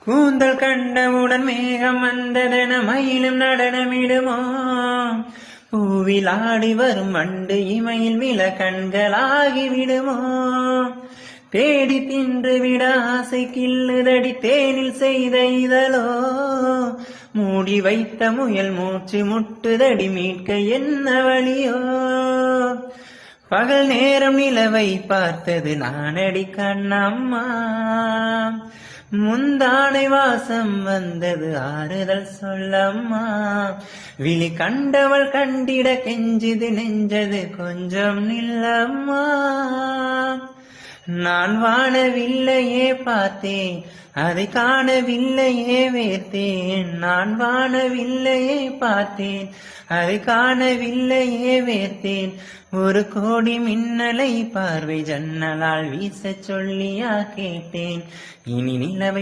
கூந்தல் கண்டவுடன் மேகம் வந்ததென மயிலும் நடனமிடுமோ, பூவில் ஆடி வரும் வண்டு இமையில் விழ கண்களாகி விடுமோ, தேடி தின்று விட ஆசை கிள்ளுதடி தேனில் செய்த இதழோ, மூடி வைத்த முயல் மூச்சு முட்டுதடி மீட்க என்ன வழியோ, பகல் நேரம் நிலவை பார்த்தது நானடி கண்ணம்மா, முந்தானை வாசம் வந்தது ஆறுதல் சொல்லம்மா, விழி கண்டவள் கண்டிட கெஞ்சுது நெஞ்சது கொஞ்சம் நில்லம்மா, நான் வானவில்லையே பார்த்தேன் அதை காணவில்லையே வேர்த்தேன், நான் வானவில்லையே பார்த்தேன் அதை காணவில்லையே வேர்த்தேன், ஒரு கோடி மின்னலை பார்வை ஜன்னலால் வீச சொல்லியா கேட்டேன், இனி நிலவை